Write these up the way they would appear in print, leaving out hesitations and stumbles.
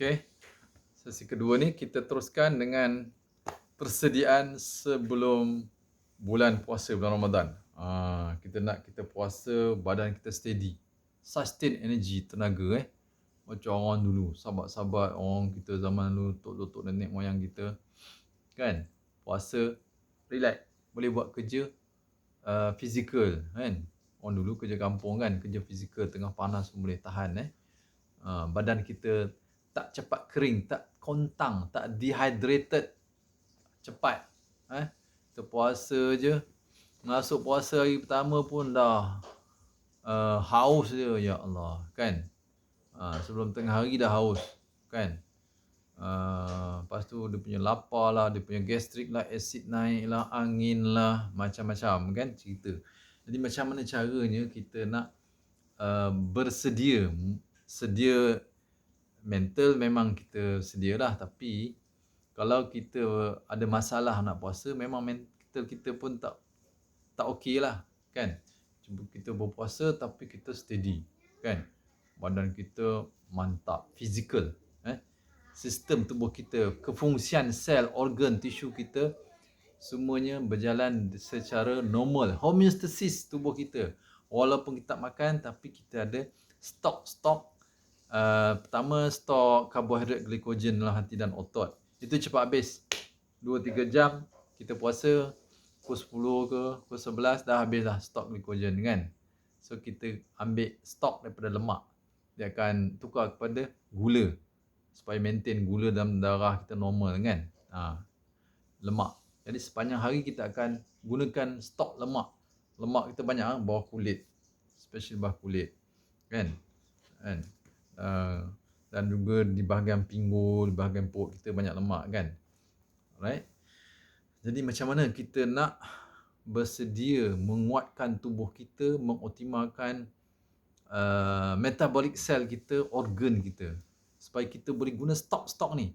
Okey, sesi kedua ni kita teruskan dengan persediaan sebelum bulan puasa, bulan Ramadan. Kita puasa, badan kita steady. Sustain energy, tenaga. Macam orang dulu, sahabat-sahabat orang kita zaman dulu, tok-tok nenek moyang kita. Kan? Puasa, relax. Boleh buat kerja fizikal. Kan? Orang dulu kerja kampung kan, kerja fizikal, tengah panas pun boleh tahan. Badan kita tak cepat kering, tak kontang, tak dehydrated cepat. Kita puasa je, masuk puasa hari pertama pun dah haus je, ya Allah, kan. Sebelum tengah hari dah haus, kan. Lepas tu dia punya lapar lah, dia punya gastrik lah, asid naik lah, angin lah, macam-macam kan cerita. Jadi macam mana caranya kita nak bersedia, sedia mental memang kita sedialah, tapi kalau kita ada masalah nak puasa, memang mental kita pun tak okey lah, kan. Cuba kita berpuasa tapi kita steady, kan. Badan kita mantap, fizikal. Sistem tubuh kita, kefungsian sel, organ, tisu kita, semuanya berjalan secara normal. Homeostasis tubuh kita. Walaupun kita tak makan, tapi kita ada stok. Pertama, stok karbohidrat, glikogen dalam hati dan otot. Itu cepat habis. 2-3 jam kita puasa, pukul 10 ke pukul 11 dah habis dah stok glikogen kan. So kita ambil stok daripada lemak. Dia akan tukar kepada gula supaya maintain gula dalam darah kita normal kan. Lemak. Jadi sepanjang hari kita akan gunakan stok lemak. Lemak kita banyak bawah kulit. Especially bawah kulit. Kan? Dan juga di bahagian pinggul, di bahagian perut kita banyak lemak kan. Alright. Jadi macam mana kita nak bersedia menguatkan tubuh kita, mengoptimalkan metabolic cell kita, organ kita, supaya kita boleh guna stok ni.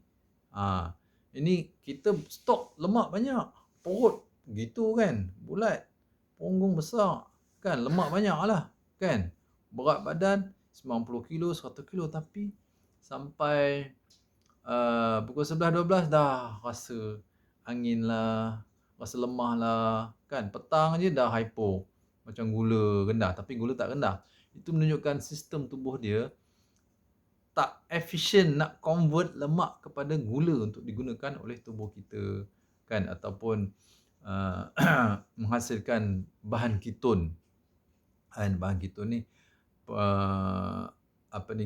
Ini kita stok lemak banyak, perut gitu kan, bulat, punggung besar kan, lemak banyak lah kan. Berat badan 90 kilo, 100 kilo, tapi sampai pukul 11-12 dah rasa angin lah, rasa lemah lah kan. Petang je dah hypo, macam gula rendah, tapi gula tak rendah. Itu menunjukkan sistem tubuh dia tak efisien nak convert lemak kepada gula untuk digunakan oleh tubuh kita kan, ataupun menghasilkan bahan keton. Bahan keton ni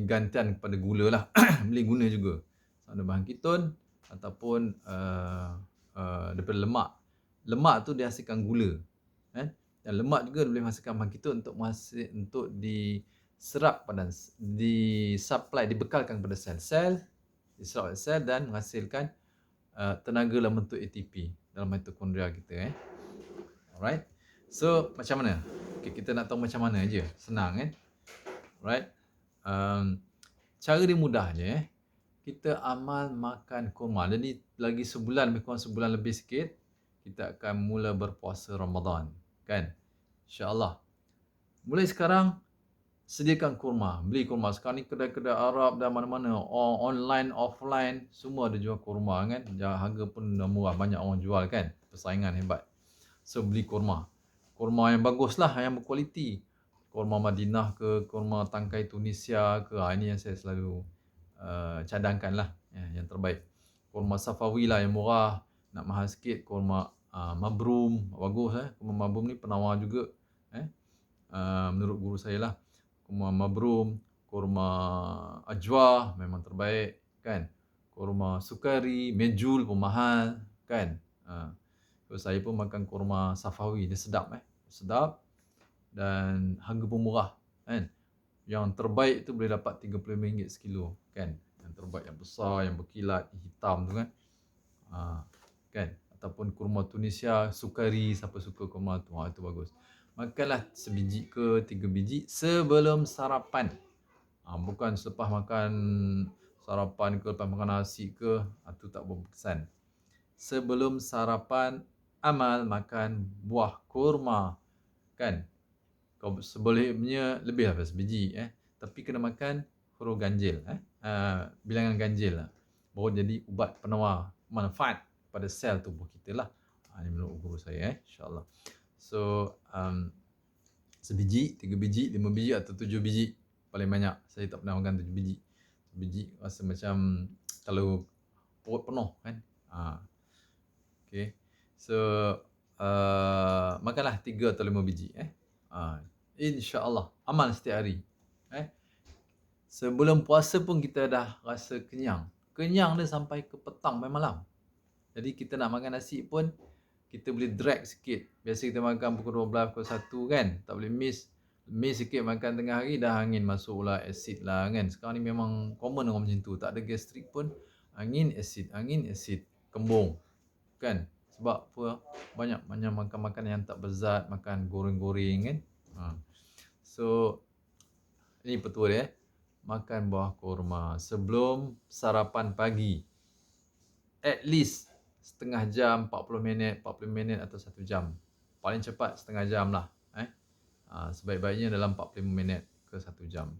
gantian kepada gula lah. Boleh guna juga ada bahan keton ataupun daripada lemak. Lemak tu dihasilkan gula kan, dan lemak juga boleh menghasilkan bahan keton untuk diserap pada, disupply, dibekalkan kepada sel-sel, diserap oleh sel dan menghasilkan tenaga dalam bentuk ATP dalam mitokondria kita. Alright. So macam mana? Okay, kita nak tahu macam mana je. Senang kan? Alright. Cara dia mudah je. Kita amal makan kurma. Jadi lagi sebulan, lebih kurang sebulan lebih sikit, kita akan mula berpuasa Ramadan. Kan? InsyaAllah. Mulai sekarang, sediakan kurma. Beli kurma. Sekarang ni kedai-kedai Arab dan mana-mana, online, offline, semua ada jual kurma kan. Harga pun dah murah. Banyak orang jual kan. Persaingan hebat. So beli kurma. Kurma yang bagus lah, yang berkualiti. Kurma Madinah ke, kurma tangkai Tunisia ke. Ini yang saya selalu cadangkan lah, yang terbaik. Kurma Safawi lah yang murah. Nak mahal sikit, kurma Mabrum. Bagus kurma Mabrum ni penawar juga. Menurut guru saya lah. Kurma Mabrum, kurma Ajwa memang terbaik kan. Kurma Sukari, Mejul pun mahal kan. So, saya pun makan kurma Safawi, dia sedap sedap dan harga pun murah kan. Yang terbaik tu boleh dapat RM35 sekilo kan. Yang terbaik, yang besar, yang berkilat, hitam tu kan. Kan. Ataupun kurma Tunisia, Sukari, siapa suka kurma tu, itu bagus. Makanlah sebiji ke 3 biji sebelum sarapan. Bukan selepas makan sarapan ke, lepas makan nasi ke, itu tak berkesan. Sebelum sarapan, amal makan buah kurma kan. Kau sebelumnya lebih daripada sebiji tapi kena makan huruf ganjil bilangan ganjil lah. Baru jadi ubat penawar manfaat pada sel tubuh kita lah. Ini menurut guru saya insya-Allah. So sebiji, 3 biji, 5 biji atau 7 biji paling banyak. Saya tak pernah makan 7 biji. Biji rasa macam kalau perut penuh kan. Okay. So makanlah 3 atau 5 biji insya-Allah amal setiap hari. Sebelum puasa pun kita dah rasa kenyang. Kenyang dia sampai ke petang sampai malam. Jadi kita nak makan nasi pun kita boleh drag sikit. Biasa kita makan pukul 12, pukul 1 kan. Tak boleh miss. Miss sikit makan tengah hari dah angin masuk lah, asid lah kan. Sekarang ni memang common orang macam tu. Tak ada gastrik pun angin, asid, kembung. Kan? Sebab apa? Banyak makan makanan yang tak berzat, makan goreng-goreng kan. So ini petua dia. Makan buah kurma sebelum sarapan pagi. At least setengah jam, 40 minit atau 1 jam. Paling cepat setengah jam lah. Sebaik-baiknya dalam 45 minit ke 1 jam.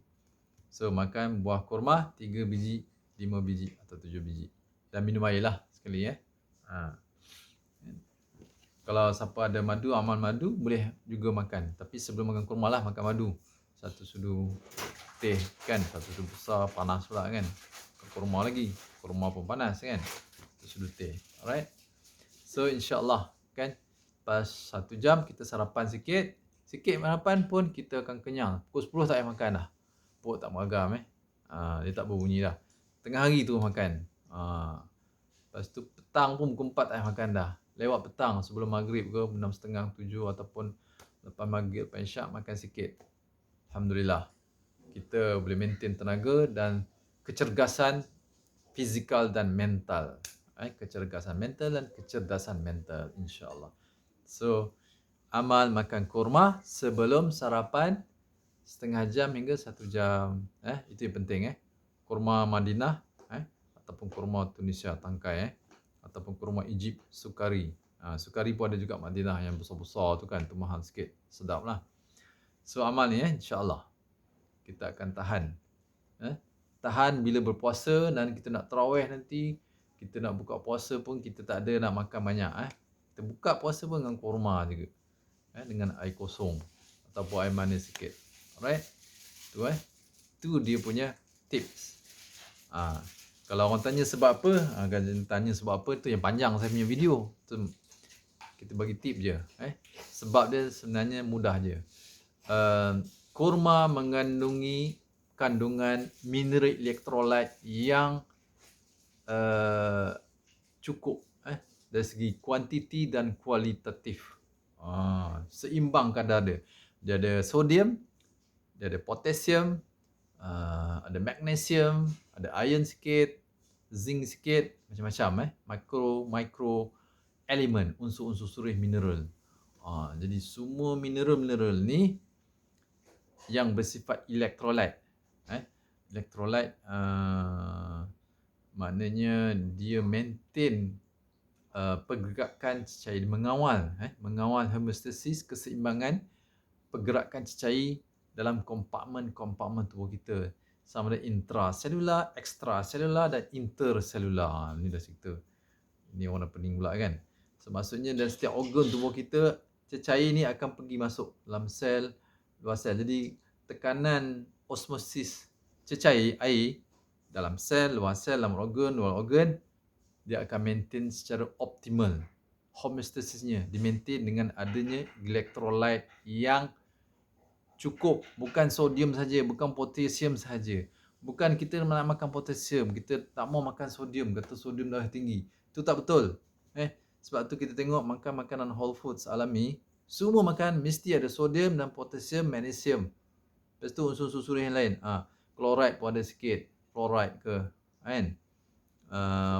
So makan buah kurma 3 biji, 5 biji atau 7 biji. Dan minum air lah sekali Kalau siapa ada madu, amal madu boleh juga makan. Tapi sebelum makan kurma lah makan madu. 1 sudu teh kan, 1 sudu besar, panas pula kan. Kurma lagi, kurma pun panas kan. 1 sudu teh. Alright. So insya-Allah kan pas 1 jam kita sarapan sikit. Sikit sarapan pun kita akan kenyang. Pukul 10 tak payah makan dah. Perut tak meragam dia tak berbunyi dah. Tengah hari tu makan. Lepas tu petang pun pukul 4 tak payah makan dah. Lewat petang sebelum maghrib ke 6.30, 7 ataupun lepas maghrib, lepas isyak makan sikit. Alhamdulillah. Kita boleh maintain tenaga dan kecergasan fizikal dan mental. Kecergasan mental dan kecerdasan mental insya-Allah. So amal makan kurma sebelum sarapan setengah jam hingga 1 jam. Itu yang penting Kurma Madinah ataupun kurma Tunisia tangkai ataupun kurma Egypt sukari. Sukari pun ada juga Madinah yang besar-besar tu kan, tu mahal sikit. Sedap lah. So amal ni insya-Allah kita akan tahan. Tahan bila berpuasa dan kita nak tarawih nanti, kita nak buka puasa pun kita tak ada nak makan banyak Kita buka puasa pun dengan kurma juga. Dengan air kosong ataupun air manis sikit. Alright. Tu dia punya tips. Kalau orang tanya sebab apa, tanya sebab apa tu yang panjang saya punya video. Tu kita bagi tip je. Sebab dia sebenarnya mudah je. Kurma mengandungi kandungan mineral elektrolit yang cukup dari segi kuantiti dan kualitatif. Seimbang kadar dia. Dia ada sodium, dia ada potasium, ada magnesium, ada iron sikit, zinc sikit, macam-macam micro elemen, unsur-unsur surih mineral. Jadi semua mineral-mineral ni yang bersifat elektrolit. Elektrolit maknanya dia maintain pergerakan cecair, mengawal homeostasis, keseimbangan pergerakan cecair dalam kompartmen-kompartmen tubuh kita. Sama ada intraselular, ekstraselular dan interselular. Ni dah cerita. Ni orang dah pening pula kan. So, maksudnya dalam setiap organ tubuh kita, cecair ni akan pergi masuk dalam sel, luar sel. Jadi tekanan osmosis cecair air dalam sel, luar sel, dalam organ, luar organ, dia akan maintain secara optimal. Homeostasisnya dimaintain dengan adanya elektrolit yang cukup. Bukan sodium saja, bukan potasium saja. Bukan kita nak makan potasium, kita tak mau makan sodium, kata sodium dah tinggi. Itu tak betul. Sebab tu kita tengok makan makanan whole foods alami, semua makan mesti ada sodium dan potasium, magnesium. Lepas tu unsur-unsur yang lain. Chloride pun ada sikit. Fluoride ke. Kan?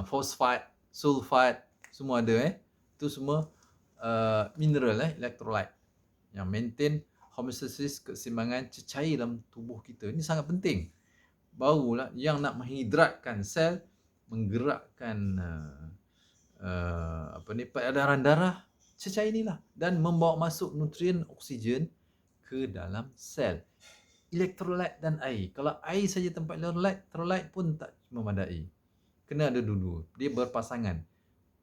Phosphate, sulfate, semua ada. Itu semua mineral, electrolyte. Yang maintain homeostasis, keseimbangan cecair dalam tubuh kita. Ini sangat penting. Barulah yang nak menghidratkan sel, menggerakkan peredaran darah, cecair inilah. Dan membawa masuk nutrien oksigen ke dalam sel. elektrolit dan air. Kalau air saja tanpa elektrolit pun tak memadai. Kena ada dua. Dia berpasangan.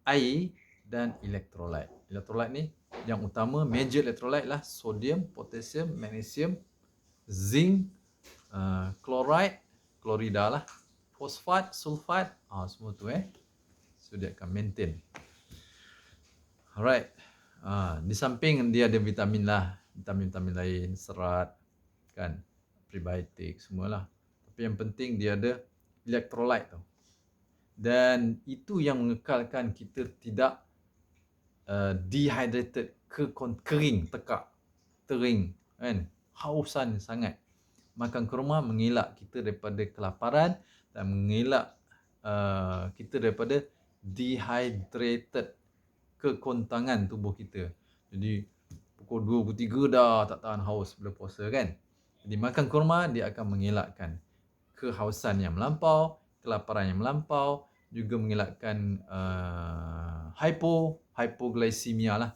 Air dan elektrolit. Elektrolit ni yang utama, major elektrolit lah sodium, potassium, magnesium, zinc, chloride, klorida lah, fosfat, sulfat, semua tu so dia akan maintain. Alright. Di samping dia ada vitamin lah, vitamin-vitamin lain, serat kan, prebiotik semualah. Tapi yang penting dia ada elektrolit tu. Dan itu yang mengekalkan kita tidak dehydrated, kering, tekak, tering kan, hausan sangat. Makan kurma mengelak kita daripada kelaparan dan mengelak kita daripada dehydrated, kekontangan tubuh kita. Jadi pukul 2, pukul 3 dah tak tahan haus bila puasa kan. Jadi makan kurma dia akan mengelakkan kehausan yang melampau, kelaparan yang melampau, juga mengelakkan hypoglycemia lah.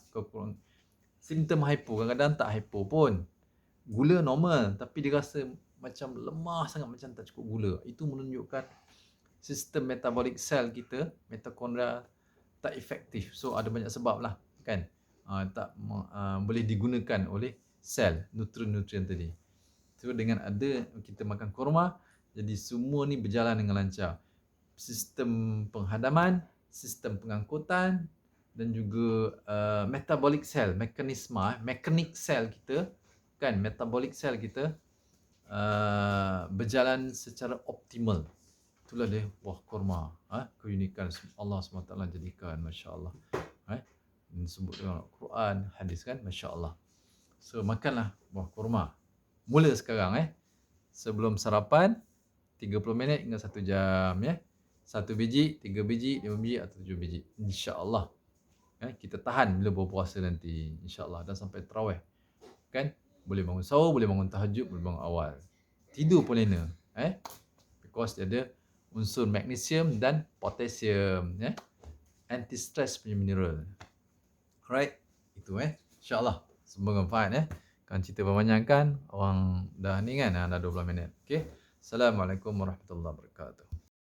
Simptom hypo, kadang-kadang tak hypo pun. Gula normal tapi dia rasa macam lemah sangat, macam tak cukup gula. Itu menunjukkan sistem metabolic cell kita, mitokondria tak efektif. So ada banyak sebab lah kan. Tak boleh digunakan oleh sel nutrien-nutrien tadi. So dengan ada kita makan kurma, jadi semua ni berjalan dengan lancar. Sistem penghadaman, sistem pengangkutan dan juga metabolic cell, mekanik sel kita kan, metabolic cell kita berjalan secara optimal. Itulah dia buah kurma. Keunikan Allah SWT jadikan, Masya Allah. Disebut dalam Al-Quran, hadis kan, Masya Allah. So makanlah buah kurma. Mula sekarang sebelum sarapan 30 minit hingga 1 jam 1 biji, 3 biji, 5 biji atau 7 biji. InsyaAllah. Kita tahan bila berpuasa nanti. InsyaAllah. Dan sampai tarawih. Kan? Boleh bangun sahur, boleh bangun tahajud, boleh bangun awal. Tidur pun lena. Because dia ada unsur magnesium dan potassium. Anti-stress punya mineral. Alright. Itu InsyaAllah. Semoga manfaat Kan cerita berpanjang kan. Orang dah ni kan. Dah 20 minit. Okay. Assalamualaikum warahmatullahi wabarakatuh.